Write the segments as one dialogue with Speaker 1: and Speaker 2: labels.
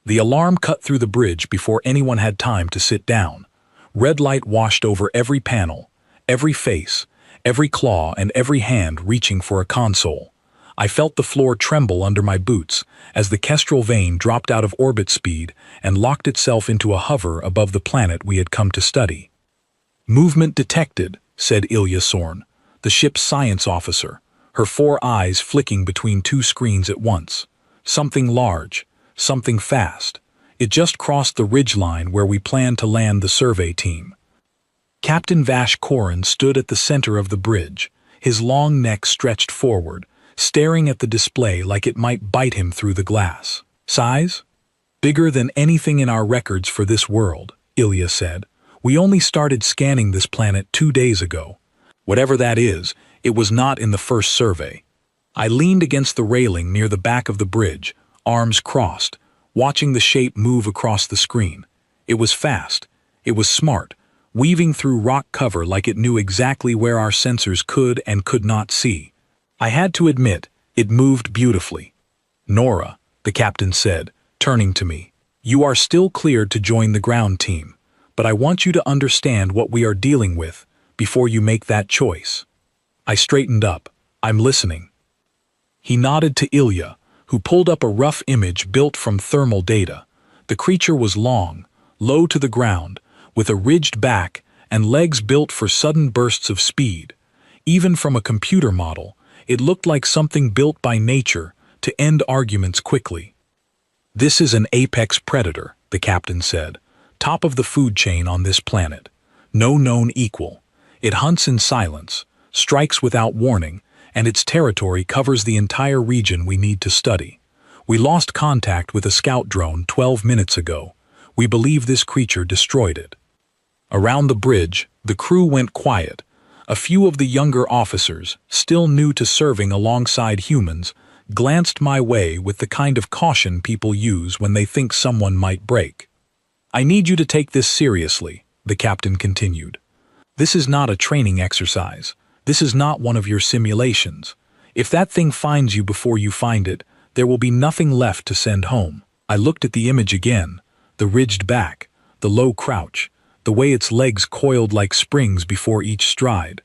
Speaker 1: The alarm cut through the bridge before anyone had time to sit down. Red light washed over every panel, every face, every claw and every hand reaching for a console. I felt the floor tremble under my boots as the Kestrel vane dropped out of orbit speed and locked itself into a hover above the planet we had come to study. "Movement detected," said Ilya Sorn, the ship's science officer, her 4 eyes flicking between 2 screens at once. "Something large, something fast. It just crossed the ridgeline where we planned to land the survey team." Captain Vash Korin stood at the center of the bridge, his long neck stretched forward, staring at the display like it might bite him through the glass. "Size? Bigger than anything in our records for this world," Ilya said. "We only started scanning this planet 2 days ago. Whatever that is, it was not in the first survey." I leaned against the railing near the back of the bridge, arms crossed, watching the shape move across the screen. It was fast. It was smart, weaving through rock cover like it knew exactly where our sensors could and could not see. I had to admit, it moved beautifully. "Nora," the captain said, turning to me, "you are still cleared to join the ground team, but I want you to understand what we are dealing with before you make that choice." I straightened up. "I'm listening." He nodded to Ilya, who pulled up a rough image built from thermal data. The creature was long, low to the ground, with a ridged back and legs built for sudden bursts of speed. Even from a computer model, it looked like something built by nature to end arguments quickly. "This is an apex predator," the captain said, "top of the food chain on this planet. No known equal. It hunts in silence, strikes without warning, and its territory covers the entire region we need to study. We lost contact with a scout drone 12 minutes ago. We believe this creature destroyed it." Around the bridge, the crew went quiet. A few of the younger officers, still new to serving alongside humans, glanced my way with the kind of caution people use when they think someone might break. "I need you to take this seriously," the captain continued. "This is not a training exercise. This is not one of your simulations. If that thing finds you before you find it, there will be nothing left to send home." I looked at the image again, the ridged back, the low crouch, the way its legs coiled like springs before each stride.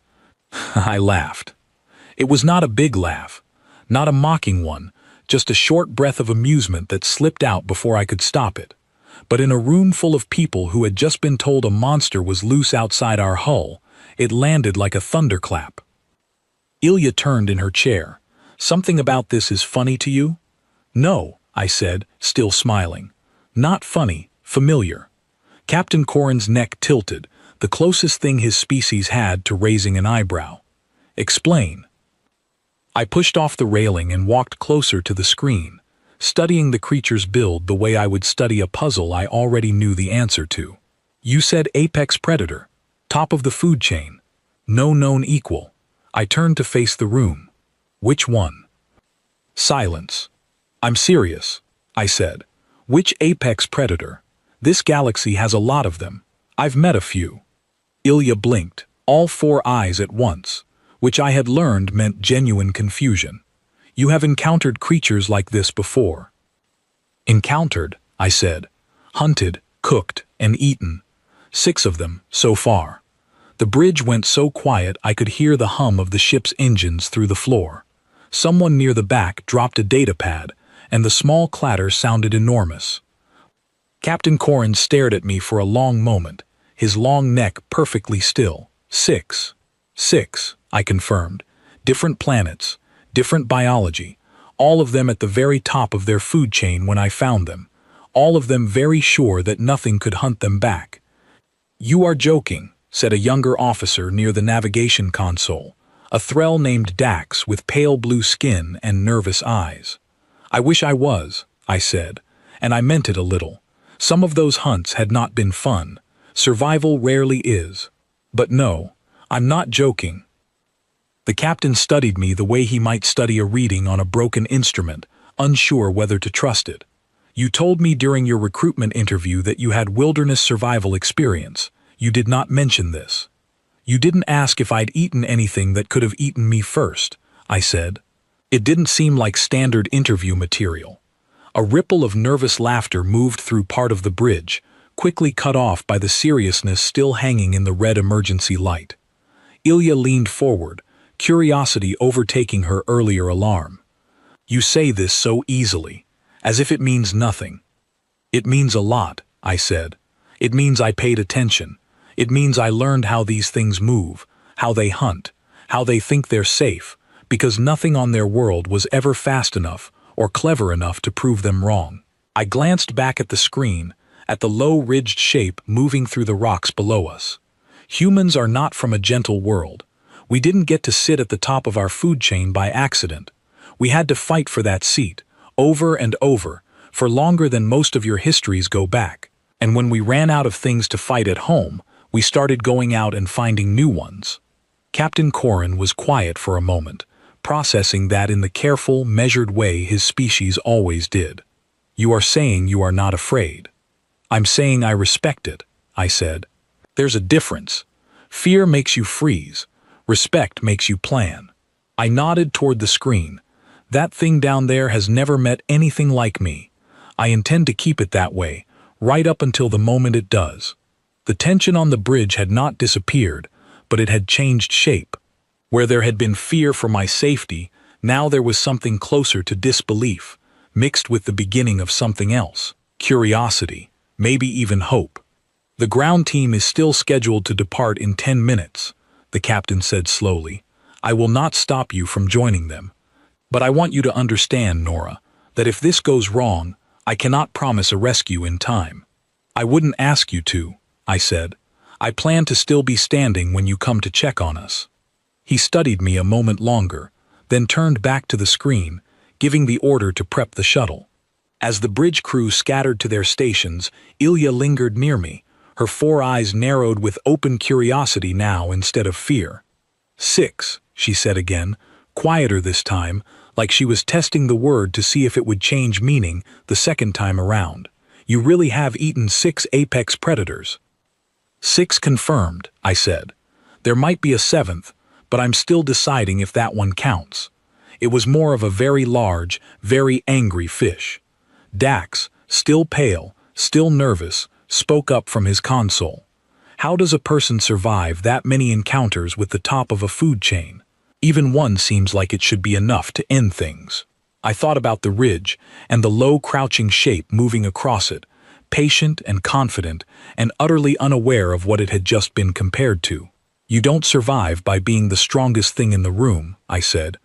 Speaker 1: I laughed. It was not a big laugh, not a mocking one, just a short breath of amusement that slipped out before I could stop it. But in a room full of people who had just been told a monster was loose outside our hull, it landed like a thunderclap. Ilya turned in her chair. "Something about this is funny to you?" "No," I said, still smiling. "Not funny, familiar." Captain Korin's neck tilted, the closest thing his species had to raising an eyebrow. "Explain." I pushed off the railing and walked closer to the screen, studying the creature's build the way I would study a puzzle I already knew the answer to. "You said apex predator, top of the food chain, no known equal." I turned to face the room. "Which one?" Silence. "I'm serious," I said. "Which apex predator? This galaxy has a lot of them. I've met a few." Ilya blinked, all 4 eyes at once, which I had learned meant genuine confusion. "You have encountered creatures like this before." "Encountered," I said. "Hunted, cooked, and eaten. 6 of them, so far." The bridge went so quiet I could hear the hum of the ship's engines through the floor. Someone near the back dropped a data pad, and the small clatter sounded enormous. Captain Korin stared at me for a long moment, his long neck perfectly still. "6. 6, I confirmed. Different planets, different biology, all of them at the very top of their food chain when I found them, all of them very sure that nothing could hunt them back." "You are joking," said a younger officer near the navigation console, a Threll named Dax with pale blue skin and nervous eyes. "I wish I was," I said, and I meant it a little. Some of those hunts had not been fun. Survival rarely is. But no, I'm not joking. The captain studied me the way he might study a reading on a broken instrument, unsure whether to trust it. "You told me during your recruitment interview that you had wilderness survival experience. You did not mention this. You didn't ask if I'd eaten anything that could have eaten me first," I said. It didn't seem like standard interview material. A ripple of nervous laughter moved through part of the bridge, quickly cut off by the seriousness still hanging in the red emergency light. Ilya leaned forward, curiosity overtaking her earlier alarm. "You say this so easily, as if it means nothing." "It means a lot," I said. "It means I paid attention. It means I learned how these things move, how they hunt, how they think they're safe, because nothing on their world was ever fast enough or clever enough to prove them wrong." I glanced back at the screen, at the low-ridged shape moving through the rocks below us. Humans are not from a gentle world. We didn't get to sit at the top of our food chain by accident. We had to fight for that seat, over and over, for longer than most of your histories go back. And when we ran out of things to fight at home, we started going out and finding new ones. Captain Corin was quiet for a moment, processing that in the careful, measured way his species always did. "You are saying you are not afraid." "I'm saying I respect it," I said. "There's a difference. Fear makes you freeze. Respect makes you plan." I nodded toward the screen. "That thing down there has never met anything like me. I intend to keep it that way, right up until the moment it does." The tension on the bridge had not disappeared, but it had changed shape. Where there had been fear for my safety, now there was something closer to disbelief, mixed with the beginning of something else. Curiosity, maybe even hope. "The ground team is still scheduled to depart in 10 minutes, the captain said slowly. "I will not stop you from joining them. But I want you to understand, Nora, that if this goes wrong, I cannot promise a rescue in time." "I wouldn't ask you to," I said. "I plan to still be standing when you come to check on us." He studied me a moment longer, then turned back to the screen, giving the order to prep the shuttle. As the bridge crew scattered to their stations, Ilya lingered near me, her 4 eyes narrowed with open curiosity now instead of fear. "6, she said again, quieter this time, like she was testing the word to see if it would change meaning the second time around. "You really have eaten 6 apex predators." "6 confirmed," I said. "There might be a 7th, but I'm still deciding if that one counts." It was more of a very large, very angry fish. Dax, still pale, still nervous, spoke up from his console. "How does a person survive that many encounters with the top of a food chain? Even one seems like it should be enough to end things." I thought about the ridge and the low crouching shape moving across it, patient and confident and utterly unaware of what it had just been compared to. "You don't survive by being the strongest thing in the room," I said.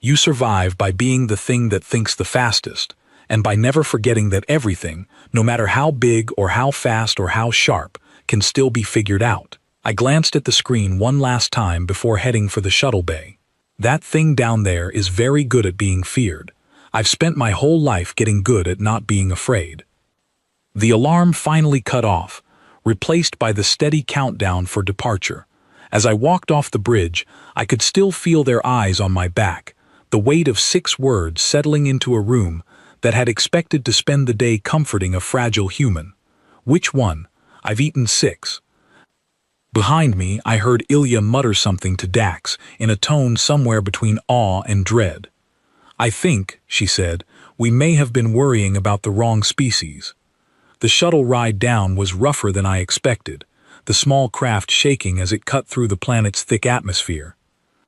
Speaker 1: "You survive by being the thing that thinks the fastest, and by never forgetting that everything, no matter how big or how fast or how sharp, can still be figured out." I glanced at the screen one last time before heading for the shuttle bay. "That thing down there is very good at being feared. I've spent my whole life getting good at not being afraid." The alarm finally cut off, replaced by the steady countdown for departure. As I walked off the bridge, I could still feel their eyes on my back, the weight of 6 words settling into a room that had expected to spend the day comforting a fragile human. "Which one? I've eaten 6. Behind me, I heard Ilya mutter something to Dax in a tone somewhere between awe and dread. "I think," she said, "we may have been worrying about the wrong species." The shuttle ride down was rougher than I expected, the small craft shaking as it cut through the planet's thick atmosphere.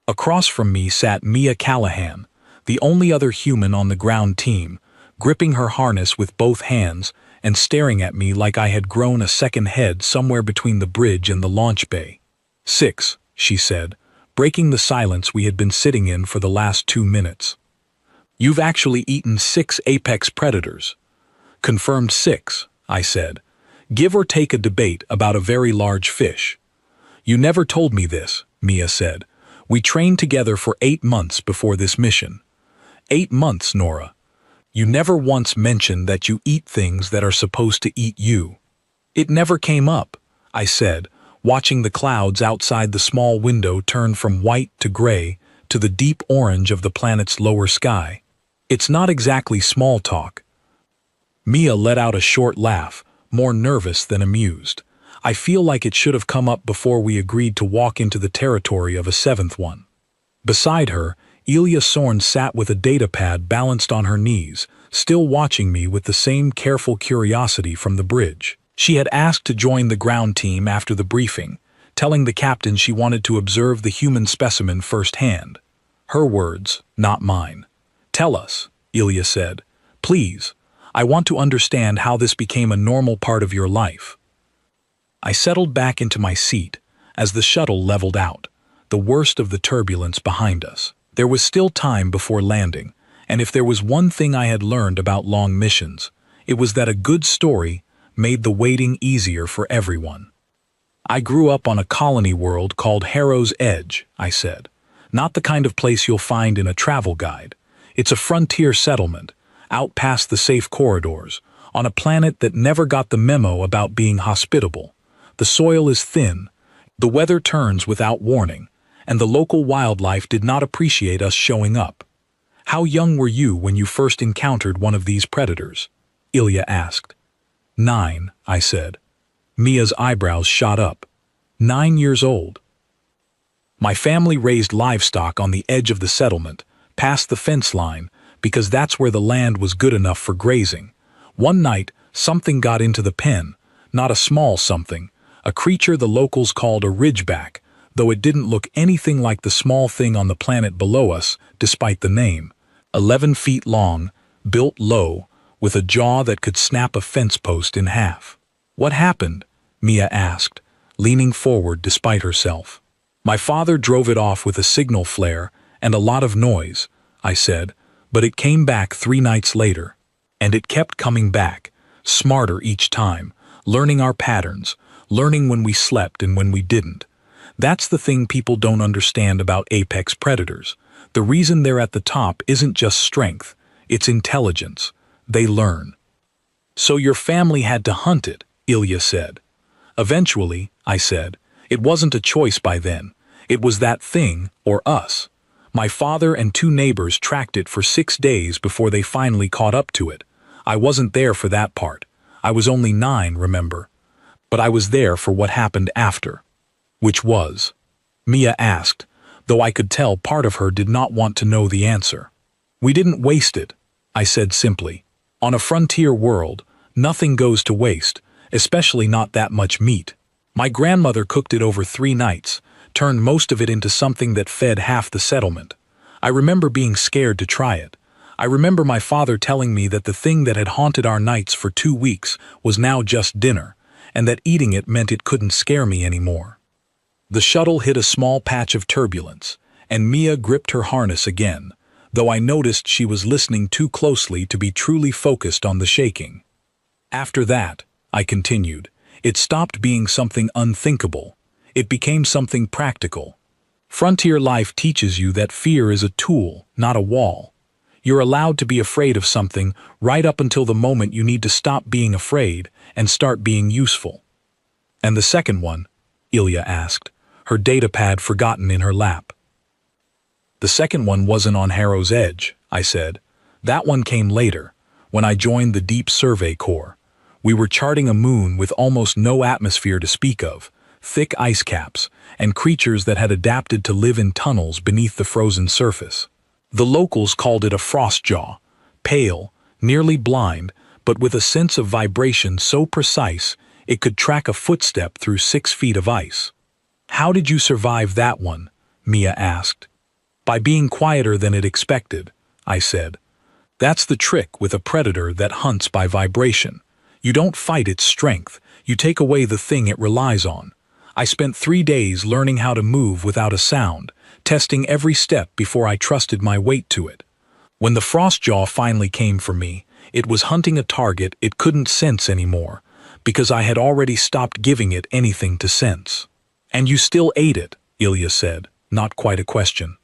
Speaker 1: Across from me sat Mia Callahan, the only other human on the ground team, gripping her harness with both hands and staring at me like I had grown a second head somewhere between the bridge and the launch bay. "6, she said, breaking the silence we had been sitting in for the last 2 minutes. "You've actually eaten 6 apex predators." "Confirmed 6, I said. "Give or take a debate about a very large fish." "You never told me this," Mia said. "We trained together for 8 months before this mission." 8 months, Nora. You never once mentioned that you eat things that are supposed to eat you." "It never came up," I said, watching the clouds outside the small window turn from white to gray to the deep orange of the planet's lower sky. "It's not exactly small talk." Mia let out a short laugh, more nervous than amused. "I feel like it should have come up before we agreed to walk into the territory of a 7th one." Beside her, Ilya Sorn sat with a datapad balanced on her knees, still watching me with the same careful curiosity from the bridge. She had asked to join the ground team after the briefing, telling the captain she wanted to observe the human specimen firsthand. Her words, not mine. "Tell us," Ilya said. "Please, I want to understand how this became a normal part of your life." I settled back into my seat as the shuttle leveled out, the worst of the turbulence behind us. There was still time before landing, and if there was one thing I had learned about long missions, it was that a good story made the waiting easier for everyone. "I grew up on a colony world called Harrow's Edge," I said. "Not the kind of place you'll find in a travel guide. It's a frontier settlement, out past the safe corridors, on a planet that never got the memo about being hospitable. The soil is thin, the weather turns without warning, and the local wildlife did not appreciate us showing up." "How young were you when you first encountered one of these predators?" Ilya asked. 9, I said. Mia's eyebrows shot up. 9 years old. "My family raised livestock on the edge of the settlement, past the fence line, because that's where the land was good enough for grazing. One night, something got into the pen, not a small something, a creature the locals called a ridgeback, though it didn't look anything like the small thing on the planet below us, despite the name. 11 feet long, built low, with a jaw that could snap a fence post in half." "What happened?" Mia asked, leaning forward despite herself. "My father drove it off with a signal flare and a lot of noise," I said, "but it came back 3 nights later. And it kept coming back, smarter each time, learning our patterns, learning when we slept and when we didn't. That's the thing people don't understand about apex predators. The reason they're at the top isn't just strength, it's intelligence. They learn." "So your family had to hunt it," Ilya said. "Eventually," I said. "It wasn't a choice by then. It was that thing, or us. My father and 2 neighbors tracked it for 6 days before they finally caught up to it. I wasn't there for that part. I was only 9, remember? But I was there for what happened after." "Which was?" Mia asked, though I could tell part of her did not want to know the answer. "We didn't waste it," I said simply. "On a frontier world, nothing goes to waste, especially not that much meat. My grandmother cooked it over 3 nights, turned most of it into something that fed half the settlement. I remember being scared to try it. I remember my father telling me that the thing that had haunted our nights for 2 weeks was now just dinner, and that eating it meant it couldn't scare me anymore." The shuttle hit a small patch of turbulence, and Mia gripped her harness again, though I noticed she was listening too closely to be truly focused on the shaking. "After that," I continued, "it stopped being something unthinkable. It became something practical. Frontier life teaches you that fear is a tool, not a wall. You're allowed to be afraid of something right up until the moment you need to stop being afraid and start being useful." "And the second one?" Ilya asked, her datapad forgotten in her lap. "The second one wasn't on Harrow's Edge," I said. "That one came later, when I joined the Deep Survey Corps. We were charting a moon with almost no atmosphere to speak of, thick ice caps, and creatures that had adapted to live in tunnels beneath the frozen surface. The locals called it a frostjaw, pale, nearly blind, but with a sense of vibration so precise it could track a footstep through 6 feet of ice." "How did you survive that one?" Mia asked. "By being quieter than it expected," I said. "That's the trick with a predator that hunts by vibration. You don't fight its strength, you take away the thing it relies on. I spent 3 days learning how to move without a sound, testing every step before I trusted my weight to it. When the frostjaw finally came for me, it was hunting a target it couldn't sense anymore, because I had already stopped giving it anything to sense." "And you still ate it," Ilya said, not quite a question.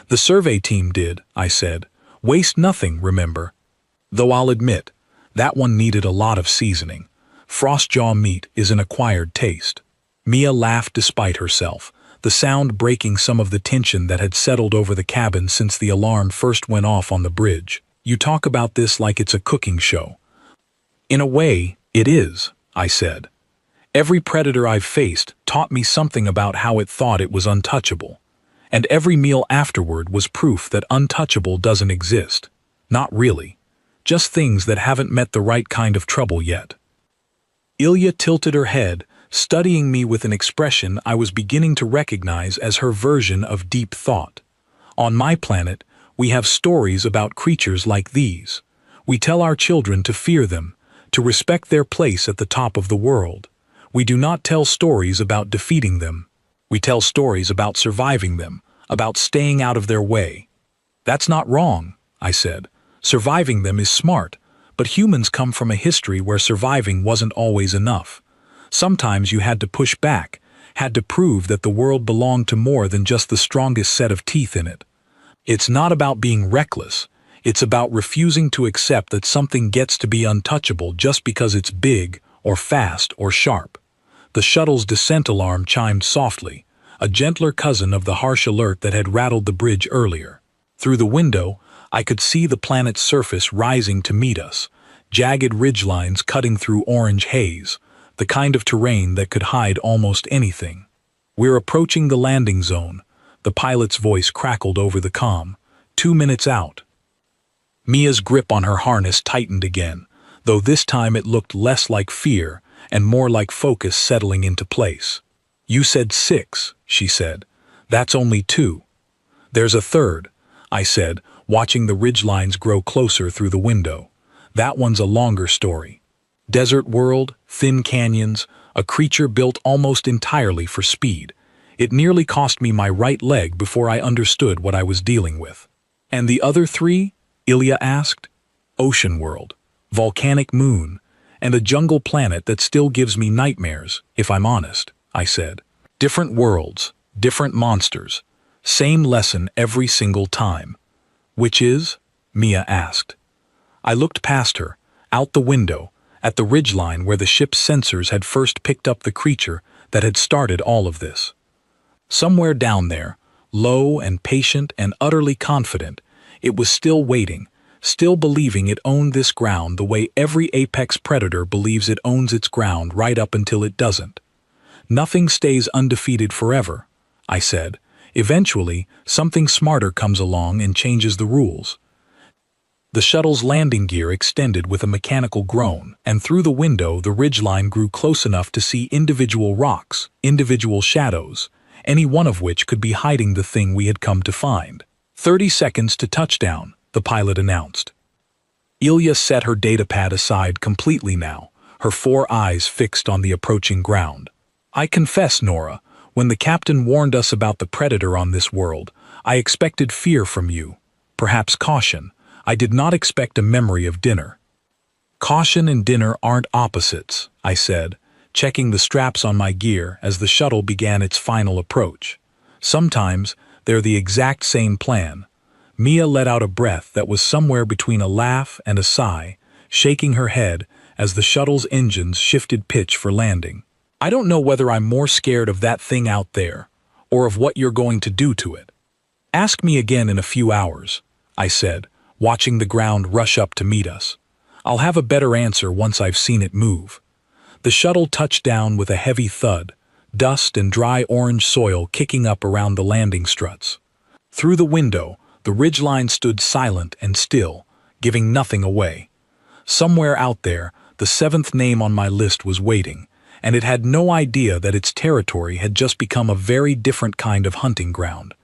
Speaker 1: "The survey team did," I said. "Waste nothing, remember? Though I'll admit, that one needed a lot of seasoning. Frostjaw meat is an acquired taste." Mia laughed despite herself, the sound breaking some of the tension that had settled over the cabin since the alarm first went off on the bridge. "You talk about this like it's a cooking show." "In a way, it is," I said. "Every predator I've faced taught me something about how it thought it was untouchable. And every meal afterward was proof that untouchable doesn't exist. Not really. just things that haven't met the right kind of trouble yet. Ilya tilted her head, studying me with an expression I was beginning to recognize as her version of deep thought. On my planet, we have stories about creatures like these. We tell our children to fear them, to respect their place at the top of the world. We do not tell stories about defeating them. We tell stories about surviving them, about staying out of their way. That's not wrong, I said. Surviving them is smart, but humans come from a history where surviving wasn't always enough. Sometimes you had to push back, had to prove that the world belonged to more than just the strongest set of teeth in it. It's not about being reckless. It's about refusing to accept that something gets to be untouchable just because it's big, or fast, or sharp. The shuttle's descent alarm chimed softly, a gentler cousin of the harsh alert that had rattled the bridge earlier. Through the window, I could see the planet's surface rising to meet us, jagged ridgelines cutting through orange haze, the kind of terrain that could hide almost anything. "We're approaching the landing zone," the pilot's voice crackled over the comm. 2 minutes out. Mia's grip on her harness tightened again, though this time it looked less like fear and more like focus settling into place. "You said 6, she said. "That's only 2. "There's a third," I said, watching the ridgelines grow closer through the window. "That one's a longer story. Desert world, thin canyons, a creature built almost entirely for speed. It nearly cost me my right leg before I understood what I was dealing with." "And the other 3? Ilya asked. "Ocean world, volcanic moon, and a jungle planet that still gives me nightmares, if I'm honest," I said. "Different worlds, different monsters, same lesson every single time." "Which is?" Mia asked. I looked past her, out the window, at the ridgeline where the ship's sensors had first picked up the creature that had started all of this. Somewhere down there, low and patient and utterly confident, it was still waiting, still believing it owned this ground the way every apex predator believes it owns its ground right up until it doesn't. "Nothing stays undefeated forever," I said. "Eventually, something smarter comes along and changes the rules." The shuttle's landing gear extended with a mechanical groan, and through the window the ridgeline grew close enough to see individual rocks, individual shadows, any one of which could be hiding the thing we had come to find. 30 seconds to touchdown, the pilot announced. Ilya set her datapad aside completely now, her 4 eyes fixed on the approaching ground. "I confess, Nora, when the captain warned us about the predator on this world, I expected fear from you, perhaps caution. I did not expect a memory of dinner." "Caution and dinner aren't opposites," I said, checking the straps on my gear as the shuttle began its final approach. "Sometimes they're the exact same plan." Mia let out a breath that was somewhere between a laugh and a sigh, shaking her head as the shuttle's engines shifted pitch for landing. "I don't know whether I'm more scared of that thing out there, or of what you're going to do to it." "Ask me again in a few hours," I said, watching the ground rush up to meet us. "I'll have a better answer once I've seen it move." The shuttle touched down with a heavy thud, dust and dry orange soil kicking up around the landing struts. Through the window, the ridgeline stood silent and still, giving nothing away. Somewhere out there, the 7th name on my list was waiting, and it had no idea that its territory had just become a very different kind of hunting ground.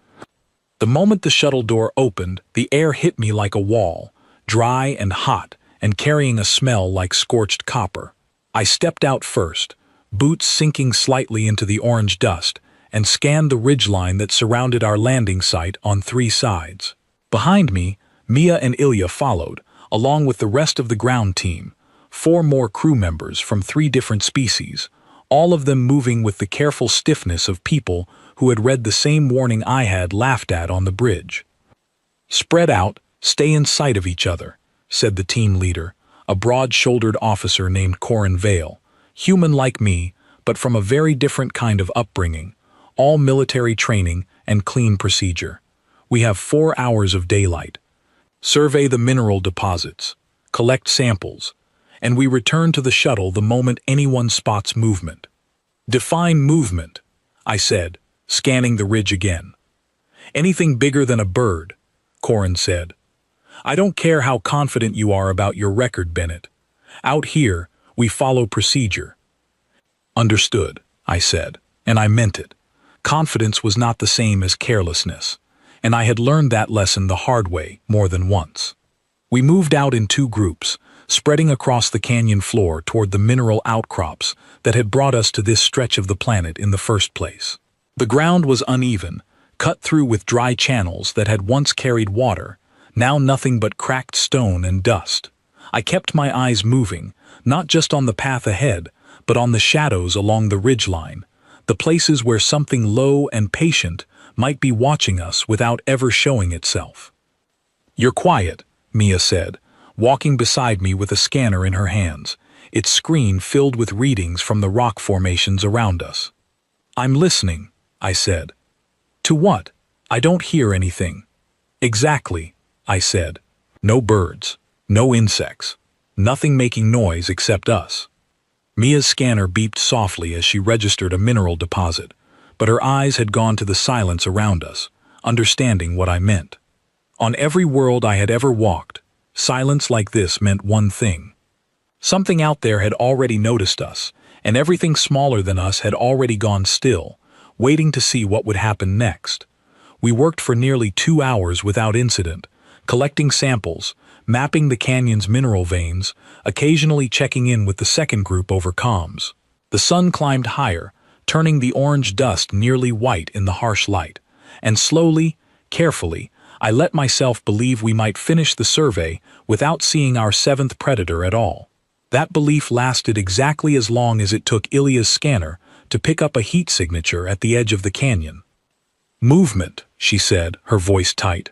Speaker 1: The moment the shuttle door opened, the air hit me like a wall, dry and hot, and carrying a smell like scorched copper. I stepped out first, boots sinking slightly into the orange dust, and scanned the ridgeline that surrounded our landing site on 3 sides. Behind me, Mia and Ilya followed, along with the rest of the ground team, 4 more crew members from 3 different species, all of them moving with the careful stiffness of people who had read the same warning I had laughed at on the bridge. "Spread out, stay in sight of each other," said the team leader, a broad-shouldered officer named Corin Vale, human like me, but from a very different kind of upbringing, all military training and clean procedure. "We have 4 hours of daylight. Survey the mineral deposits, collect samples, and we return to the shuttle the moment anyone spots movement." "Define movement," I said, scanning the ridge again. "Anything bigger than a bird," Corin said. I don't care how confident you are about your record, Bennett. Out here, we follow procedure. Understood, I said, and I meant it. Confidence was not the same as carelessness, and I had learned that lesson the hard way more than once. We moved out in two groups, spreading across the canyon floor toward the mineral outcrops that had brought us to this stretch of the planet in the first place. The ground was uneven, cut through with dry channels that had once carried water, now nothing but cracked stone and dust. I kept my eyes moving, not just on the path ahead, but on the shadows along the ridgeline, the places where something low and patient might be watching us without ever showing itself. "You're quiet," Mia said, walking beside me with a scanner in her hands, its screen filled with readings from the rock formations around us. "I'm listening," I said. "To what? I don't hear anything." "Exactly," I said. "No birds, no insects, nothing making noise except us." Mia's scanner beeped softly as she registered a mineral deposit, but her eyes had gone to the silence around us, understanding what I meant. On every world I had ever walked, silence like this meant one thing. Something out there had already noticed us, and everything smaller than us had already gone still, waiting to see what would happen next. We worked for nearly 2 hours without incident, collecting samples, mapping the canyon's mineral veins, occasionally checking in with the second group over comms. The sun climbed higher, turning the orange dust nearly white in the harsh light, and slowly, carefully, I let myself believe we might finish the survey without seeing our seventh predator at all. That belief lasted exactly as long as it took Ilya's scanner to pick up a heat signature at the edge of the canyon. "Movement," she said, her voice tight.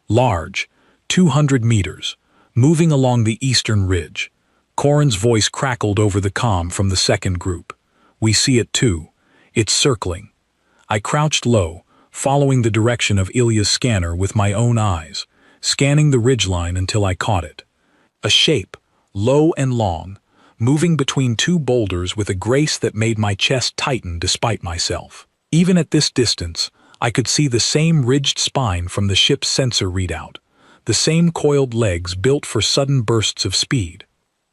Speaker 1: "Large, 200 meters, moving along the eastern ridge." Corin's voice crackled over the comm from the second group. "We see it too. It's circling." I crouched low, following the direction of Ilya's scanner with my own eyes, scanning the ridgeline until I caught it. A shape, low and long, moving between two boulders with a grace that made my chest tighten despite myself. Even at this distance, I could see the same ridged spine from the ship's sensor readout, the same coiled legs built for sudden bursts of speed.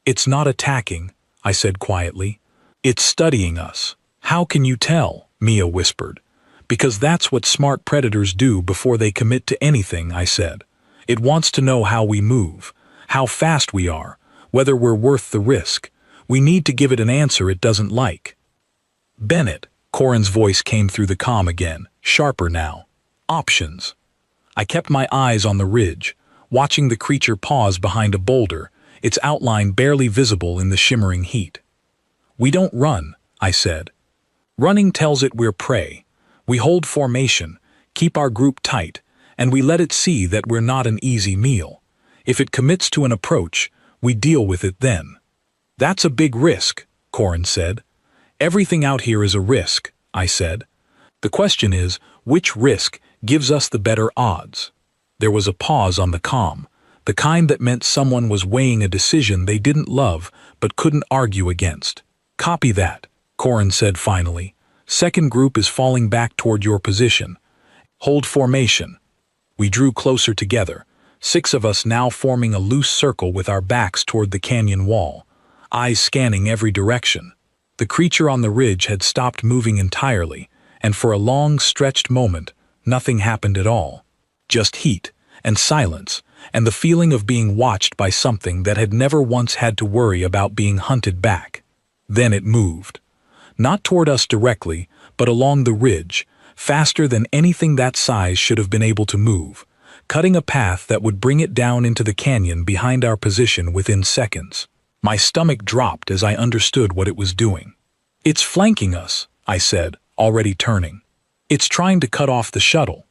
Speaker 1: "It's not attacking," I said quietly. "It's studying us." "How can you tell?" Mia whispered. "Because that's what smart predators do before they commit to anything," I said. "It wants to know how we move, how fast we are, whether we're worth the risk. We need to give it an answer it doesn't like." "Bennett," Corin's voice came through the comm again, sharper now. "Options." I kept my eyes on the ridge, watching the creature pause behind a boulder, its outline barely visible in the shimmering heat. "We don't run," I said. "Running tells it we're prey. We hold formation, keep our group tight, and we let it see that we're not an easy meal. If it commits to an approach, we deal with it then." "That's a big risk," Corin said. "Everything out here is a risk," I said. "The question is, which risk gives us the better odds?" There was a pause on the comm, the kind that meant someone was weighing a decision they didn't love but couldn't argue against. "Copy that," Corin said finally. "Second group is falling back toward your position. Hold formation." We drew closer together, 6 of us now forming a loose circle with our backs toward the canyon wall, eyes scanning every direction. The creature on the ridge had stopped moving entirely, and for a long, stretched moment, nothing happened at all. Just heat, and silence, and the feeling of being watched by something that had never once had to worry about being hunted back. Then it moved. Not toward us directly, but along the ridge, faster than anything that size should have been able to move, cutting a path that would bring it down into the canyon behind our position within seconds. My stomach dropped as I understood what it was doing. "It's flanking us," I said, already turning. "It's trying to cut off the shuttle."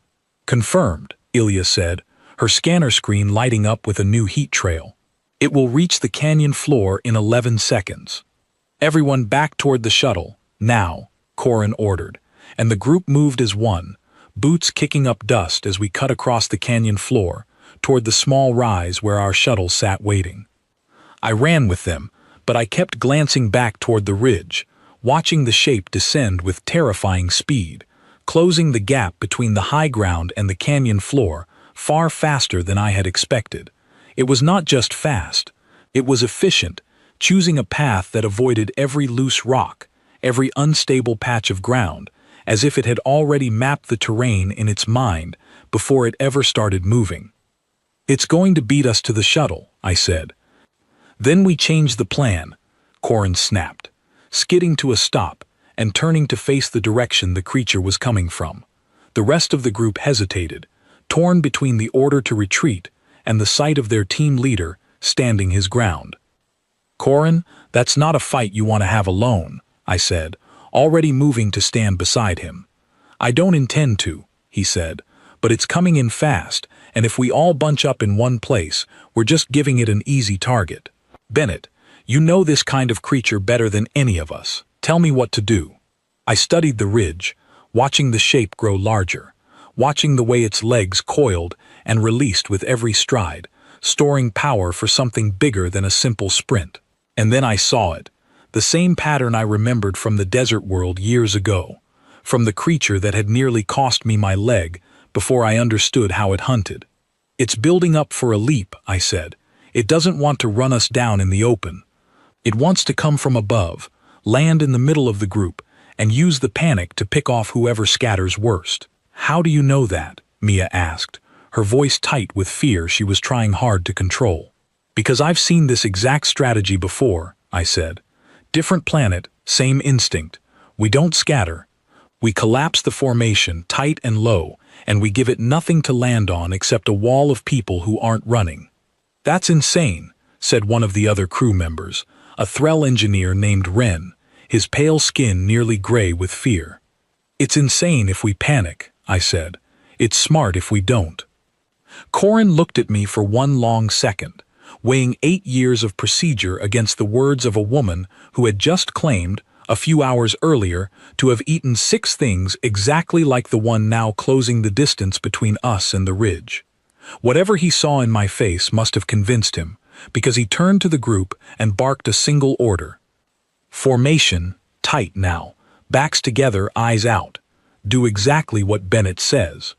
Speaker 1: "Confirmed," Ilya said, her scanner screen lighting up with a new heat trail. "It will reach the canyon floor in 11 seconds. Everyone back toward the shuttle, now," Corin ordered, and the group moved as one, boots kicking up dust as we cut across the canyon floor, toward the small rise where our shuttle sat waiting. I ran with them, but I kept glancing back toward the ridge, watching the shape descend with terrifying speed, closing the gap between the high ground and the canyon floor far faster than I had expected, It was not just fast. It was efficient, choosing a path that avoided every loose rock, every unstable patch of ground, as if it had already mapped the terrain in its mind before it ever started moving. "It's going to beat us to the shuttle," I said. "Then we changed the plan," Corin snapped, skidding to a stop and turning to face the direction the creature was coming from. The rest of the group hesitated, torn between the order to retreat and the sight of their team leader standing his ground. "Corin, that's not a fight you want to have alone," I said, already moving to stand beside him. "I don't intend to," he said, "but it's coming in fast, and if we all bunch up in one place, we're just giving it an easy target. Bennett, you know this kind of creature better than any of us. Tell me what to do." I studied the ridge, watching the shape grow larger, watching the way its legs coiled and released with every stride, storing power for something bigger than a simple sprint. And then I saw it, the same pattern I remembered from the desert world years ago, from the creature that had nearly cost me my leg before I understood how it hunted. "It's building up for a leap," I said. "It doesn't want to run us down in the open. It wants to come from above, land in the middle of the group, and use the panic to pick off whoever scatters worst." "How do you know that?" Mia asked, her voice tight with fear she was trying hard to control. "Because I've seen this exact strategy before," I said. "Different planet, same instinct. We don't scatter. We collapse the formation tight and low, and we give it nothing to land on except a wall of people who aren't running." "That's insane," said one of the other crew members, a Threll engineer named Wren, his pale skin nearly gray with fear. "It's insane if we panic," I said. "It's smart if we don't." Corin looked at me for one long second, weighing 8 years of procedure against the words of a woman who had just claimed, a few hours earlier, to have eaten 6 things exactly like the one now closing the distance between us and the ridge. Whatever he saw in my face must have convinced him, because he turned to the group and barked a single order. "Formation, tight now, backs together, eyes out. Do exactly what Bennett says."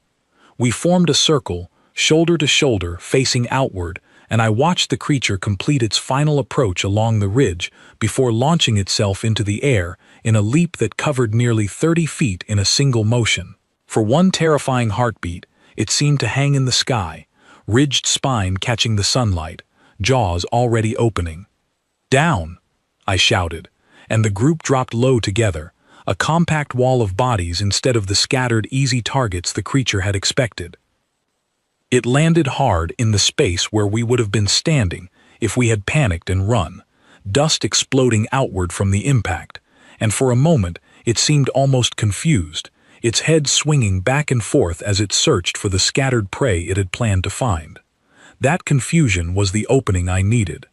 Speaker 1: We formed a circle, shoulder to shoulder, facing outward, and I watched the creature complete its final approach along the ridge before launching itself into the air in a leap that covered nearly 30 feet in a single motion. For one terrifying heartbeat, it seemed to hang in the sky, ridged spine catching the sunlight, jaws already opening. "Down!" I shouted, and the group dropped low together, a compact wall of bodies instead of the scattered, easy targets the creature had expected. It landed hard in the space where we would have been standing if we had panicked and run, dust exploding outward from the impact, and for a moment it seemed almost confused, its head swinging back and forth as it searched for the scattered prey it had planned to find. That confusion was the opening I needed.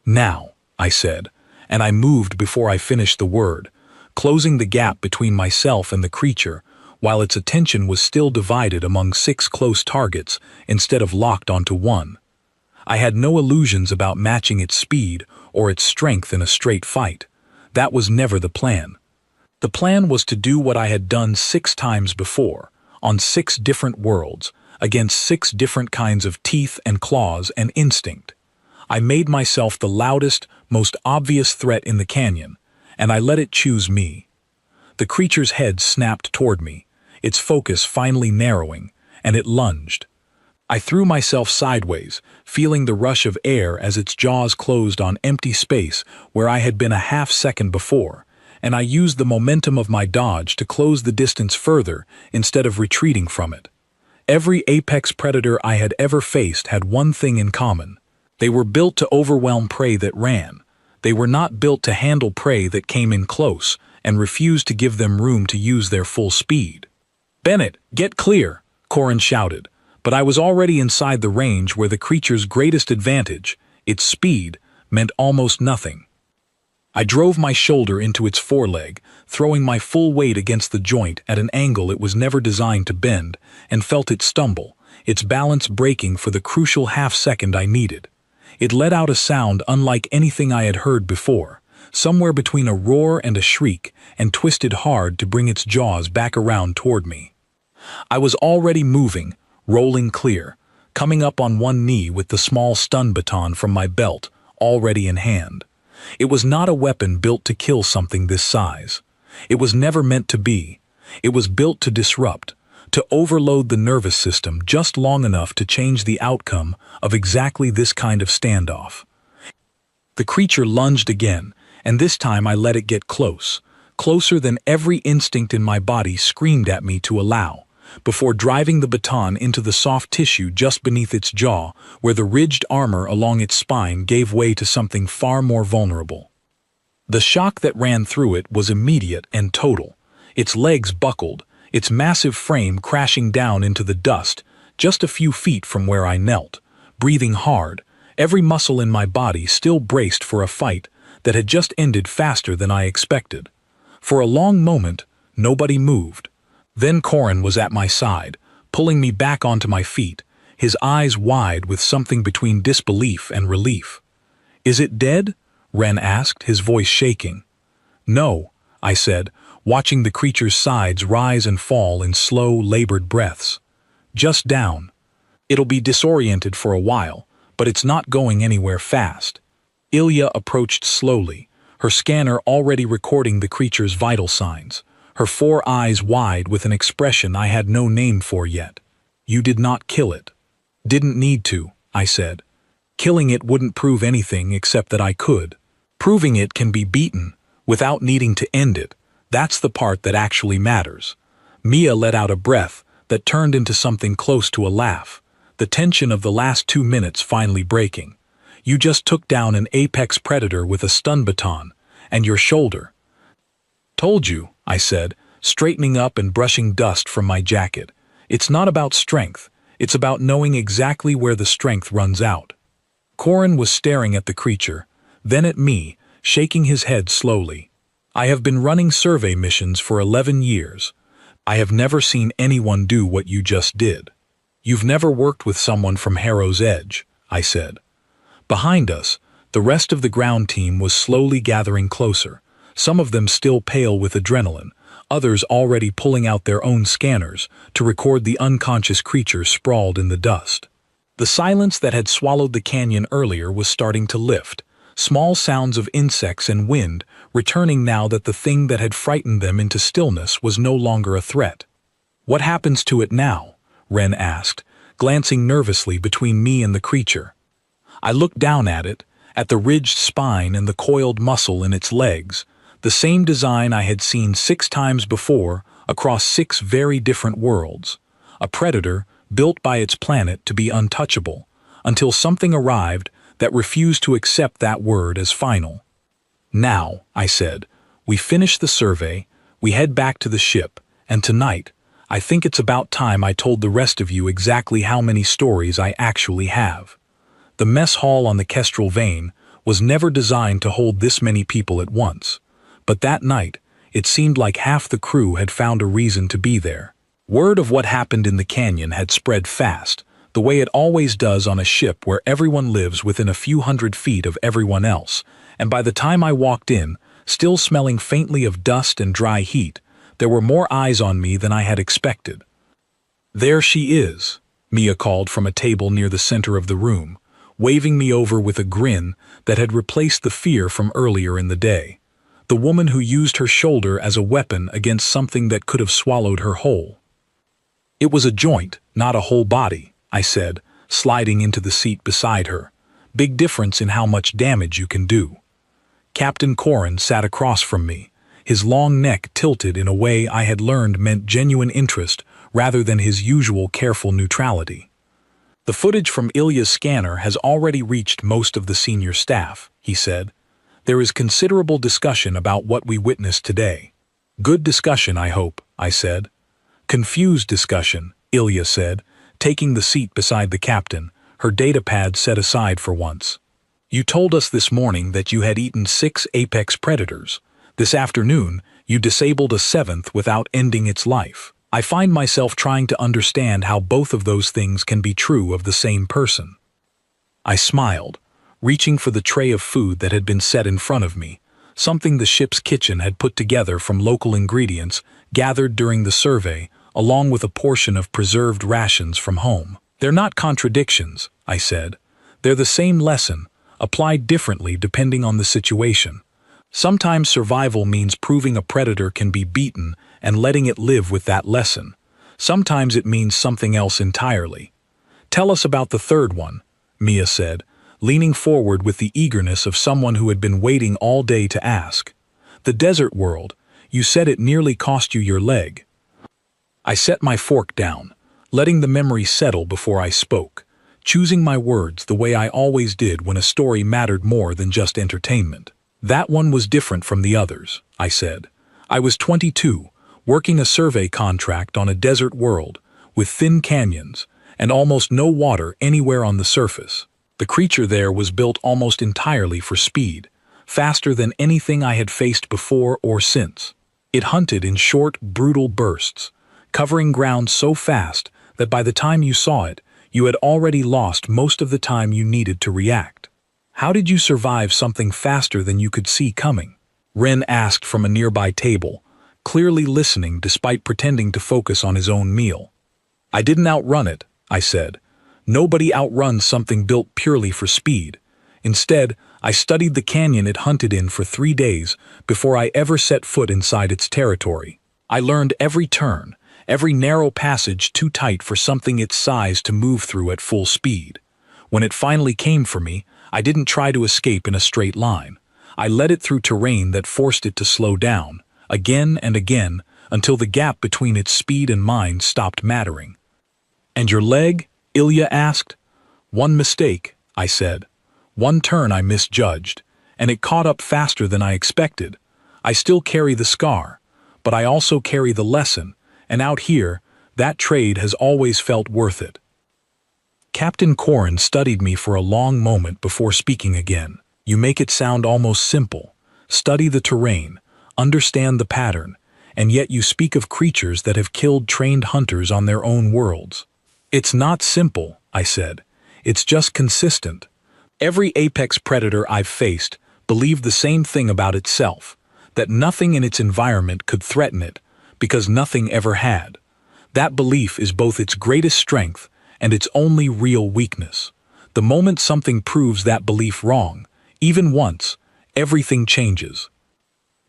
Speaker 1: "Now," I said, and I moved before I finished the word, closing the gap between myself and the creature, while its attention was still divided among 6 close targets instead of locked onto one. I had no illusions about matching its speed or its strength in a straight fight. That was never the plan. The plan was to do what I had done 6 times before, on 6 different worlds, against 6 different kinds of teeth and claws and instinct. I made myself the loudest, most obvious threat in the canyon, and I let it choose me. The creature's head snapped toward me, its focus finally narrowing, and it lunged. I threw myself sideways, feeling the rush of air as its jaws closed on empty space where I had been a half-second before, and I used the momentum of my dodge to close the distance further instead of retreating from it. Every apex predator I had ever faced had one thing in common. They were built to overwhelm prey that ran. They were not built to handle prey that came in close and refused to give them room to use their full speed. "Bennett, get clear!" Corin shouted, but I was already inside the range where the creature's greatest advantage, its speed, meant almost nothing. I drove my shoulder into its foreleg, throwing my full weight against the joint at an angle it was never designed to bend, and felt it stumble, its balance breaking for the crucial half-second I needed. It let out a sound unlike anything I had heard before, somewhere between a roar and a shriek, and twisted hard to bring its jaws back around toward me. I was already moving, rolling clear, coming up on one knee with the small stun baton from my belt, already in hand. It was not a weapon built to kill something this size. It was never meant to be. It was built to disrupt, to overload the nervous system just long enough to change the outcome of exactly this kind of standoff. The creature lunged again, and this time I let it get close, closer than every instinct in my body screamed at me to allow, before driving the baton into the soft tissue just beneath its jaw, where the ridged armor along its spine gave way to something far more vulnerable. The shock that ran through it was immediate and total. Its legs buckled, its massive frame crashing down into the dust, just a few feet from where I knelt, breathing hard, every muscle in my body still braced for a fight that had just ended faster than I expected. For a long moment, nobody moved. Then Corin was at my side, pulling me back onto my feet, his eyes wide with something between disbelief and relief. "Is it dead?" Ren asked, his voice shaking. "No," I said, watching the creature's sides rise and fall in slow, labored breaths. "Just down. It'll be disoriented for a while, but it's not going anywhere fast." Ilya approached slowly, her scanner already recording the creature's vital signs, her 4 eyes wide with an expression I had no name for yet. "You did not kill it." "Didn't need to," I said. "Killing it wouldn't prove anything except that I could. Proving it can be beaten, without needing to end it. That's the part that actually matters." Mia let out a breath that turned into something close to a laugh, the tension of the last 2 minutes finally breaking. "You just took down an apex predator with a stun baton, and your shoulder." "Told you," I said, straightening up and brushing dust from my jacket. "It's not about strength, it's about knowing exactly where the strength runs out." Corin was staring at the creature, then at me, shaking his head slowly. "I have been running survey missions for 11 years. I have never seen anyone do what you just did." "You've never worked with someone from Harrow's Edge," I said. Behind us, the rest of the ground team was slowly gathering closer, some of them still pale with adrenaline, others already pulling out their own scanners to record the unconscious creature sprawled in the dust. The silence that had swallowed the canyon earlier was starting to lift, small sounds of insects and wind returning now that the thing that had frightened them into stillness was no longer a threat. "What happens to it now?" Ren asked, glancing nervously between me and the creature. I looked down at it, at the ridged spine and the coiled muscle in its legs, the same design I had seen 6 times before across 6 very different worlds. A predator built by its planet to be untouchable, until something arrived that refused to accept that word as final. "Now," I said, "we finish the survey, we head back to the ship, and tonight, I think it's about time I told the rest of you exactly how many stories I actually have." The mess hall on the Kestrel Vein was never designed to hold this many people at once, but that night, it seemed like half the crew had found a reason to be there. Word of what happened in the canyon had spread fast, the way it always does on a ship where everyone lives within a few hundred feet of everyone else, and by the time I walked in, still smelling faintly of dust and dry heat, there were more eyes on me than I had expected. "There she is," Mia called from a table near the center of the room, waving me over with a grin that had replaced the fear from earlier in the day. The woman who used her shoulder as a weapon against something that could have swallowed her whole. "It was a joint, not a whole body," I said, sliding into the seat beside her. "Big difference in how much damage you can do." Captain Corin sat across from me, his long neck tilted in a way I had learned meant genuine interest rather than his usual careful neutrality. "The footage from Ilya's scanner has already reached most of the senior staff," he said. "There is considerable discussion about what we witnessed today." "Good discussion, I hope," I said. "Confused discussion," Ilya said, taking the seat beside the captain, her datapad set aside for once. "You told us this morning that you had eaten 6 apex predators. This afternoon, you disabled a 7th without ending its life. I find myself trying to understand how both of those things can be true of the same person." I smiled, reaching for the tray of food that had been set in front of me, something the ship's kitchen had put together from local ingredients gathered during the survey, along with a portion of preserved rations from home. They're not contradictions, I said. They're the same lesson, applied differently depending on the situation. Sometimes survival means proving a predator can be beaten and letting it live with that lesson. Sometimes it means something else entirely. Tell us about the third one, Mia said, leaning forward with the eagerness of someone who had been waiting all day to ask. The desert world, you said it nearly cost you your leg. I set my fork down, letting the memory settle before I spoke, choosing my words the way I always did when a story mattered more than just entertainment. That one was different from the others, I said. I was 22, working a survey contract on a desert world, with thin canyons, and almost no water anywhere on the surface. The creature there was built almost entirely for speed, faster than anything I had faced before or since. It hunted in short, brutal bursts, covering ground so fast that by the time you saw it, you had already lost most of the time you needed to react. How did you survive something faster than you could see coming? Ren asked from a nearby table, clearly listening despite pretending to focus on his own meal. I didn't outrun it, I said. Nobody outruns something built purely for speed. Instead, I studied the canyon it hunted in for 3 days before I ever set foot inside its territory. I learned every turn, every narrow passage too tight for something its size to move through at full speed. When it finally came for me, I didn't try to escape in a straight line. I led it through terrain that forced it to slow down, again and again, until the gap between its speed and mine stopped mattering. And your leg? Ilya asked. One mistake, I said. One turn I misjudged, and it caught up faster than I expected. I still carry the scar, but I also carry the lesson, and out here, that trade has always felt worth it. Captain Corrin studied me for a long moment before speaking again. You make it sound almost simple. Study the terrain, understand the pattern, and yet you speak of creatures that have killed trained hunters on their own worlds. It's not simple, I said. It's just consistent. Every apex predator I've faced believed the same thing about itself, that nothing in its environment could threaten it, because nothing ever had. That belief is both its greatest strength and its only real weakness. The moment something proves that belief wrong, even once, everything changes.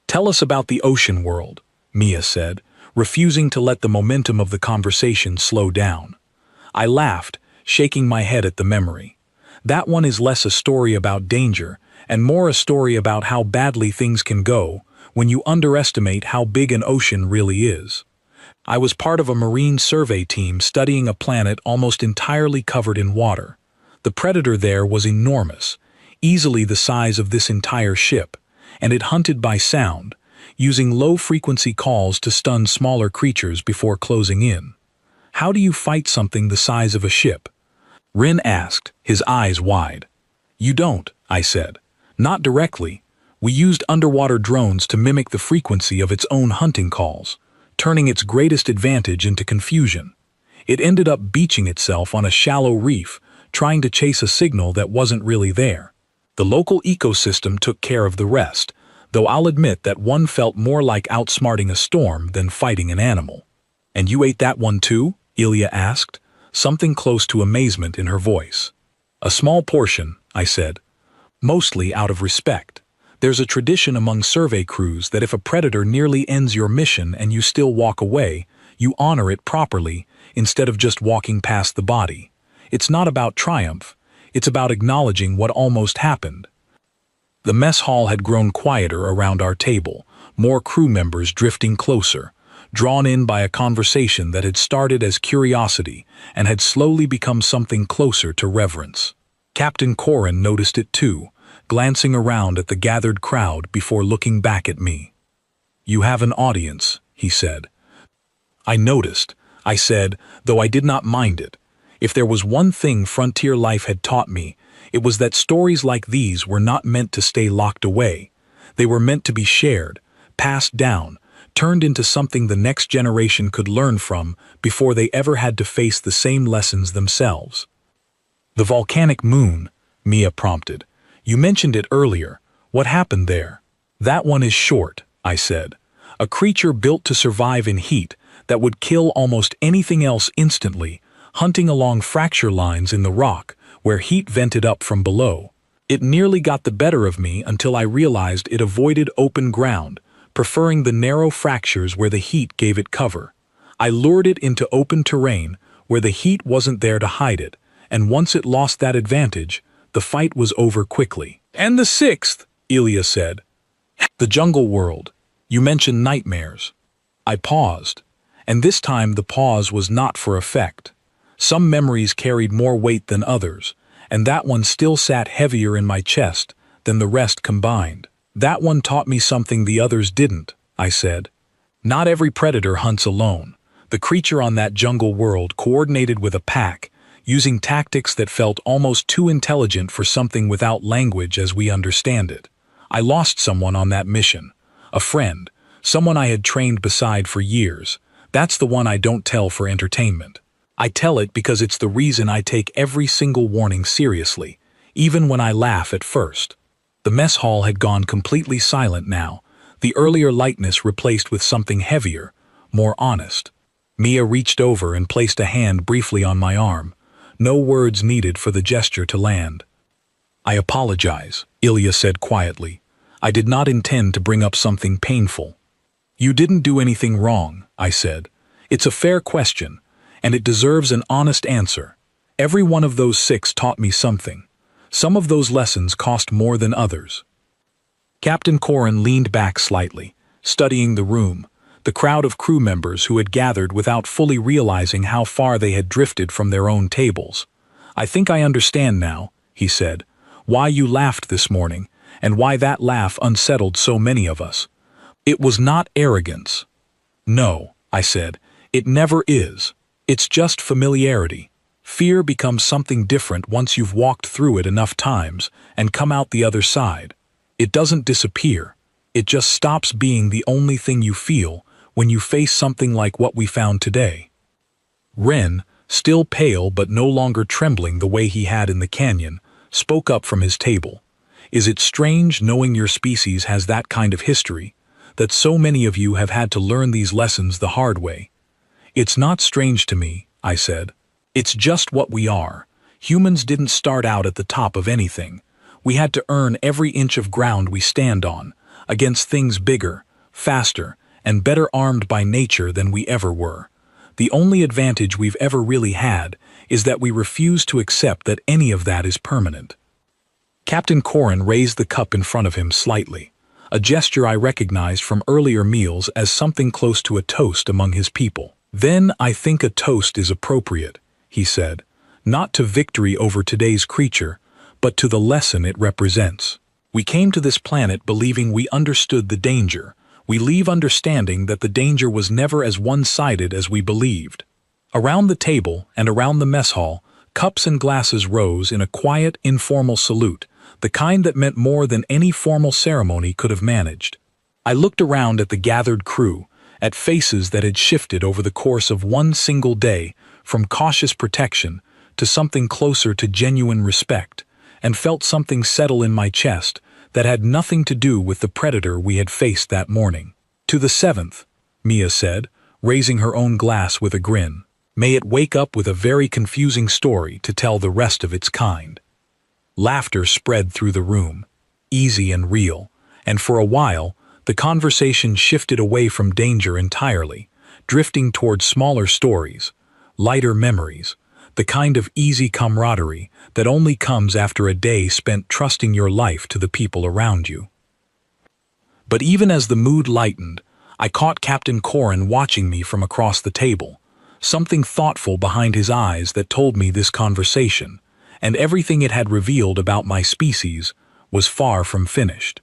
Speaker 1: Tell us about the ocean world, Mia said, refusing to let the momentum of the conversation slow down. I laughed, shaking my head at the memory. That one is less a story about danger and more a story about how badly things can go when you underestimate how big an ocean really is. I was part of a marine survey team studying a planet almost entirely covered in water. The predator there was enormous, easily the size of this entire ship, and it hunted by sound, using low-frequency calls to stun smaller creatures before closing in. How do you fight something the size of a ship? Rin asked, his eyes wide. You don't, I said. Not directly. We used underwater drones to mimic the frequency of its own hunting calls, turning its greatest advantage into confusion. It ended up beaching itself on a shallow reef, trying to chase a signal that wasn't really there. The local ecosystem took care of the rest, though I'll admit that one felt more like outsmarting a storm than fighting an animal. And you ate that one too? Ilya asked, something close to amazement in her voice. A small portion, I said. Mostly out of respect. There's a tradition among survey crews that if a predator nearly ends your mission and you still walk away, you honor it properly instead of just walking past the body. It's not about triumph. It's about acknowledging what almost happened. The mess hall had grown quieter around our table, more crew members drifting closer, drawn in by a conversation that had started as curiosity and had slowly become something closer to reverence. Captain Corrin noticed it too, glancing around at the gathered crowd before looking back at me. You have an audience, he said. I noticed, I said, though I did not mind it. If there was one thing frontier life had taught me, it was that stories like these were not meant to stay locked away. They were meant to be shared, passed down, turned into something the next generation could learn from before they ever had to face the same lessons themselves. The volcanic moon, Mia prompted. You mentioned it earlier. What happened there? That one is short, I said. A creature built to survive in heat that would kill almost anything else instantly, hunting along fracture lines in the rock where heat vented up from below. It nearly got the better of me until I realized it avoided open ground, preferring the narrow fractures where the heat gave it cover. I lured it into open terrain where the heat wasn't there to hide it, and once it lost that advantage, the fight was over quickly. "And the sixth," Ilya said. "The jungle world. You mentioned nightmares." I paused, and this time the pause was not for effect. Some memories carried more weight than others, and that one still sat heavier in my chest than the rest combined. "That one taught me something the others didn't," I said. "Not every predator hunts alone. The creature on that jungle world coordinated with a pack, using tactics that felt almost too intelligent for something without language as we understand it. I lost someone on that mission. A friend, someone I had trained beside for years. That's the one I don't tell for entertainment. I tell it because it's the reason I take every single warning seriously, even when I laugh at first." The mess hall had gone completely silent now, the earlier lightness replaced with something heavier, more honest. Mia reached over and placed a hand briefly on my arm. No words needed for the gesture to land. "I apologize," Ilya said quietly. "I did not intend to bring up something painful." "You didn't do anything wrong," I said. "It's a fair question, and it deserves an honest answer. Every one of those 6 taught me something. Some of those lessons cost more than others." Captain Corin leaned back slightly, studying the room, the crowd of crew members who had gathered without fully realizing how far they had drifted from their own tables. "I think I understand now," he said, "why you laughed this morning, and why that laugh unsettled so many of us. It was not arrogance." "No," I said, "it never is. It's just familiarity. Fear becomes something different once you've walked through it enough times and come out the other side. It doesn't disappear. It just stops being the only thing you feel when you face something like what we found today." Ren, still pale but no longer trembling the way he had in the canyon, spoke up from his table. "Is it strange knowing your species has that kind of history, that so many of you have had to learn these lessons the hard way?" "It's not strange to me," I said. "It's just what we are. Humans didn't start out at the top of anything. We had to earn every inch of ground we stand on, against things bigger, faster, and better armed by nature than we ever were. The only advantage we've ever really had is that we refuse to accept that any of that is permanent." Captain Corin raised the cup in front of him slightly, a gesture I recognized from earlier meals as something close to a toast among his people. "Then I think a toast is appropriate," he said, "not to victory over today's creature, but to the lesson it represents. We came to this planet believing we understood the danger. We leave understanding that the danger was never as one-sided as we believed." Around the table and around the mess hall, cups and glasses rose in a quiet, informal salute, the kind that meant more than any formal ceremony could have managed. I looked around at the gathered crew, at faces that had shifted over the course of one single day from cautious protection to something closer to genuine respect, and felt something settle in my chest that had nothing to do with the predator we had faced that morning. "To the 7th, Mia said, raising her own glass with a grin. "May it wake up with a very confusing story to tell the rest of its kind." Laughter spread through the room, easy and real, and for a while, the conversation shifted away from danger entirely, drifting toward smaller stories, lighter memories, the kind of easy camaraderie that only comes after a day spent trusting your life to the people around you. But even as the mood lightened, I caught Captain Corin watching me from across the table, something thoughtful behind his eyes that told me this conversation, and everything it had revealed about my species, was far from finished.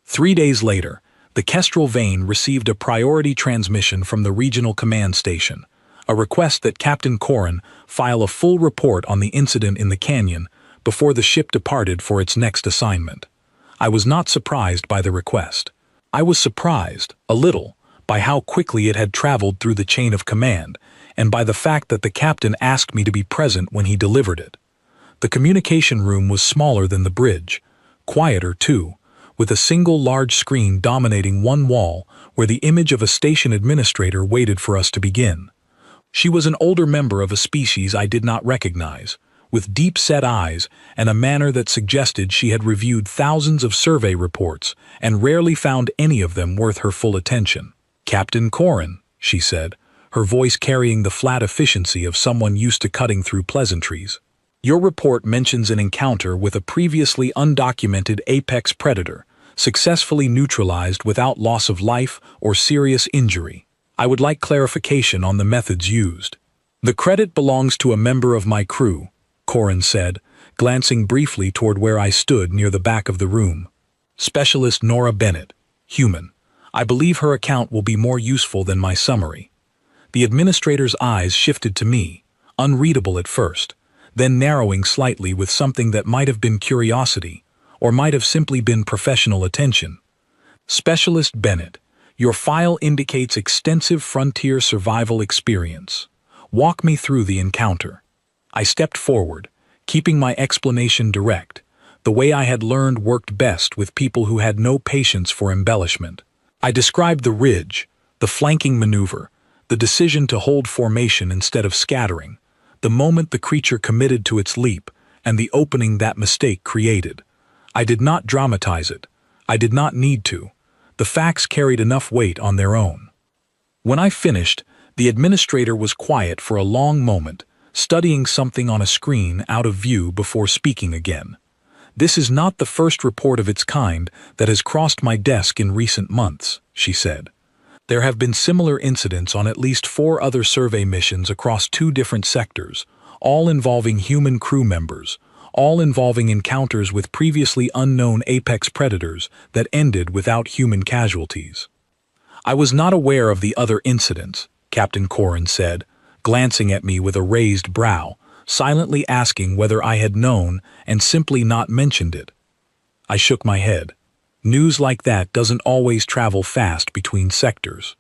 Speaker 1: 3 days later, the Kestrel Vein received a priority transmission from the regional command station, a request that Captain Corin file a full report on the incident in the canyon before the ship departed for its next assignment. I was not surprised by the request. I was surprised, a little, by how quickly it had traveled through the chain of command, and by the fact that the captain asked me to be present when he delivered it. The communication room was smaller than the bridge, quieter too, with a single large screen dominating one wall where the image of a station administrator waited for us to begin. She was an older member of a species I did not recognize, with deep-set eyes and a manner that suggested she had reviewed thousands of survey reports and rarely found any of them worth her full attention. "Captain Corin," she said, her voice carrying the flat efficiency of someone used to cutting through pleasantries. "Your report mentions an encounter with a previously undocumented apex predator, successfully neutralized without loss of life or serious injury. I would like clarification on the methods used." "The credit belongs to a member of my crew," Corin said, glancing briefly toward where I stood near the back of the room. "Specialist Nora Bennett, human. I believe her account will be more useful than my summary." The administrator's eyes shifted to me, unreadable at first, then narrowing slightly with something that might have been curiosity, or might have simply been professional attention. "Specialist Bennett, your file indicates extensive frontier survival experience. Walk me through the encounter." I stepped forward, keeping my explanation direct. The way I had learned worked best with people who had no patience for embellishment. I described the ridge, the flanking maneuver, the decision to hold formation instead of scattering, the moment the creature committed to its leap, and the opening that mistake created. I did not dramatize it. I did not need to. The facts carried enough weight on their own. When I finished, the administrator was quiet for a long moment, studying something on a screen out of view before speaking again. "This is not the first report of its kind that has crossed my desk in recent months," she said. "There have been similar incidents on at least 4 other survey missions across 2 different sectors, all involving human crew members, all involving encounters with previously unknown apex predators that ended without human casualties." "I was not aware of the other incidents," Captain Corin said, glancing at me with a raised brow, silently asking whether I had known and simply not mentioned it. I shook my head. News like that doesn't always travel fast between sectors.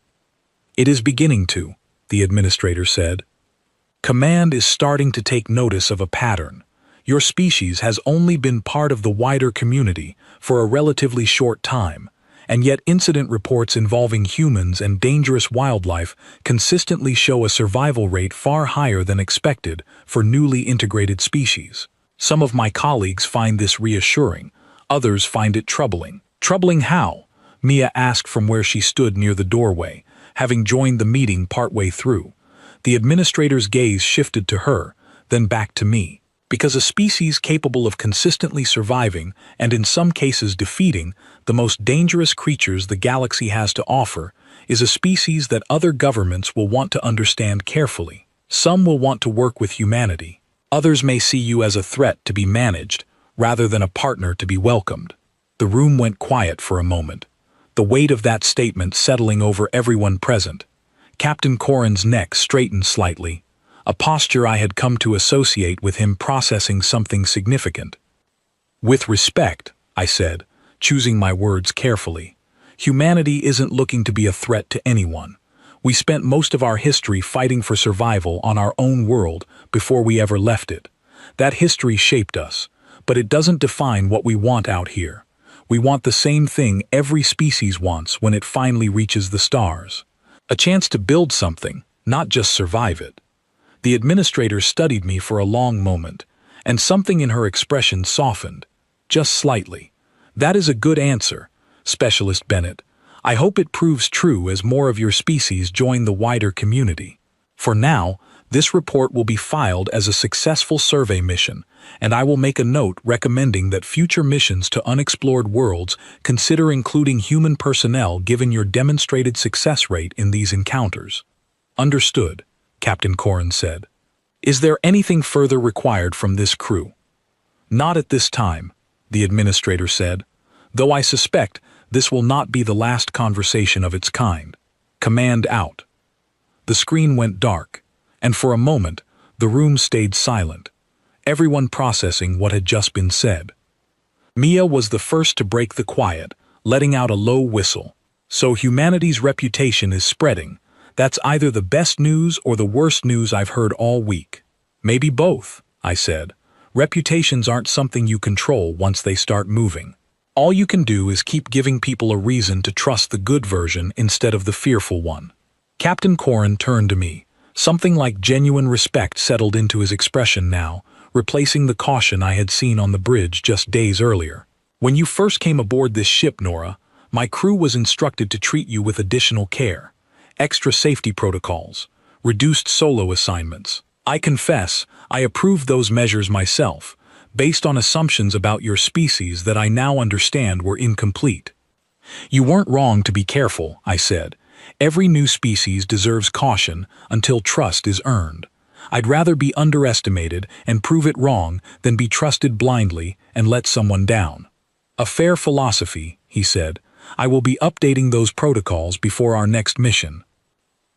Speaker 1: "It is beginning to," the administrator said. "Command is starting to take notice of a pattern. Your species has only been part of the wider community for a relatively short time, and yet incident reports involving humans and dangerous wildlife consistently show a survival rate far higher than expected for newly integrated species. Some of my colleagues find this reassuring, others find it troubling." "Troubling how?" Mia asked from where she stood near the doorway, having joined the meeting partway through. The administrator's gaze shifted to her, then back to me. "Because a species capable of consistently surviving, and in some cases defeating, the most dangerous creatures the galaxy has to offer, is a species that other governments will want to understand carefully. Some will want to work with humanity. Others may see you as a threat to be managed, rather than a partner to be welcomed." The room went quiet for a moment, the weight of that statement settling over everyone present. Captain Corin's neck straightened slightly, a posture I had come to associate with him processing something significant. "With respect," I said, choosing my words carefully, "humanity isn't looking to be a threat to anyone. We spent most of our history fighting for survival on our own world before we ever left it. That history shaped us, but it doesn't define what we want out here. We want the same thing every species wants when it finally reaches the stars. A chance to build something, not just survive it." The administrator studied me for a long moment, and something in her expression softened, just slightly. "That is a good answer, Specialist Bennett. I hope it proves true as more of your species join the wider community. For now, this report will be filed as a successful survey mission, and I will make a note recommending that future missions to unexplored worlds consider including human personnel given your demonstrated success rate in these encounters." "Understood," Captain Corin said. "Is there anything further required from this crew?" "Not at this time," the administrator said, "though I suspect this will not be the last conversation of its kind. Command out." The screen went dark, and for a moment, the room stayed silent, everyone processing what had just been said. Mia was the first to break the quiet, letting out a low whistle. "So humanity's reputation is spreading. That's either the best news or the worst news I've heard all week." "Maybe both," I said. "Reputations aren't something you control once they start moving. All you can do is keep giving people a reason to trust the good version instead of the fearful one." Captain Corin turned to me, Something like genuine respect settled into his expression now, replacing the caution I had seen on the bridge just days earlier. "When you first came aboard this ship, Nora, my crew was instructed to treat you with additional care, extra safety protocols, reduced solo assignments. I confess, I approved those measures myself, based on assumptions about your species that I now understand were incomplete." "You weren't wrong to be careful," I said. "Every new species deserves caution until trust is earned. I'd rather be underestimated and prove it wrong than be trusted blindly and let someone down." "A fair philosophy," he said. "I will be updating those protocols before our next mission."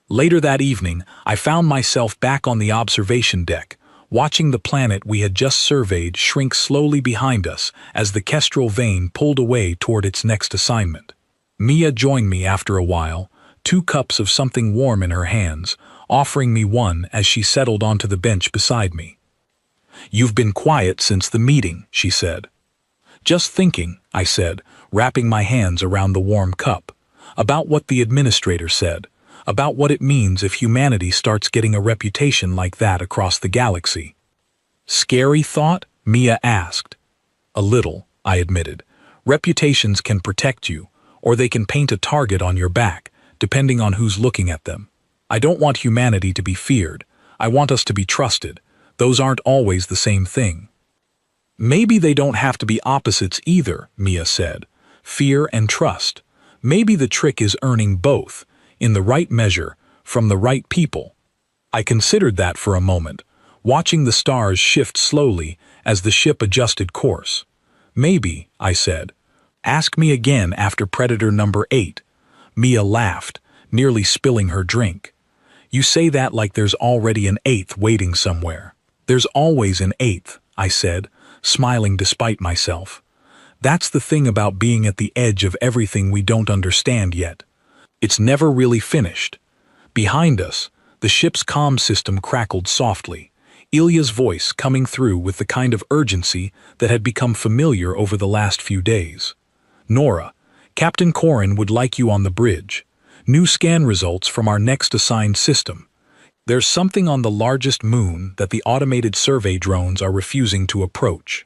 Speaker 1: Later that evening, I found myself back on the observation deck, watching the planet we had just surveyed shrink slowly behind us as the Kestrel vein pulled away toward its next assignment. Mia joined me after a while, 2 cups of something warm in her hands, offering me one as she settled onto the bench beside me. "You've been quiet since the meeting," she said. "Just thinking," I said, wrapping my hands around the warm cup, "about what the administrator said, about what it means if humanity starts getting a reputation like that across the galaxy." "Scary thought?" Mia asked. "A little," I admitted. "Reputations can protect you, or they can paint a target on your back, depending on who's looking at them. I don't want humanity to be feared. I want us to be trusted. Those aren't always the same thing." "Maybe they don't have to be opposites either," Mia said. "Fear and trust. Maybe the trick is earning both, in the right measure, from the right people." I considered that for a moment, watching the stars shift slowly as the ship adjusted course. "Maybe," I said. "Ask me again after Predator number 8. Mia laughed, nearly spilling her drink. "You say that like there's already an 8th waiting somewhere." "There's always an 8th, I said, smiling despite myself. "That's the thing about being at the edge of everything we don't understand yet. It's never really finished." Behind us, the ship's comm system crackled softly, Ilya's voice coming through with the kind of urgency that had become familiar over the last few days. "Nora, Captain Corin would like you on the bridge. New scan results from our next assigned system. There's something on the largest moon that the automated survey drones are refusing to approach."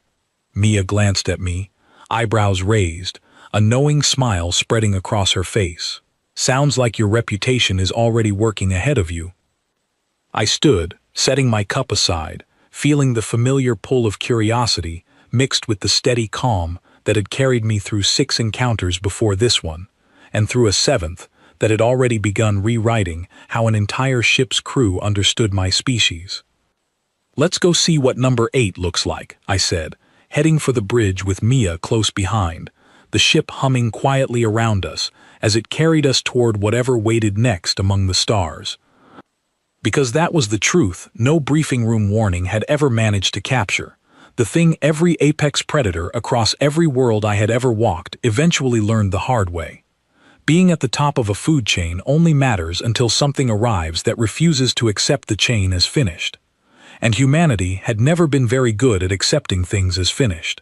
Speaker 1: Mia glanced at me, eyebrows raised, a knowing smile spreading across her face. "Sounds like your reputation is already working ahead of you." I stood, setting my cup aside, feeling the familiar pull of curiosity mixed with the steady calm that had carried me through 6 encounters before this one, and through a 7th that had already begun rewriting how an entire ship's crew understood my species. "Let's go see what number 8 looks like," I said, heading for the bridge with Mia close behind, the ship humming quietly around us as it carried us toward whatever waited next among the stars. Because that was the truth no briefing room warning had ever managed to capture, the thing every apex predator across every world I had ever walked eventually learned the hard way. Being at the top of a food chain only matters until something arrives that refuses to accept the chain as finished. And humanity had never been very good at accepting things as finished.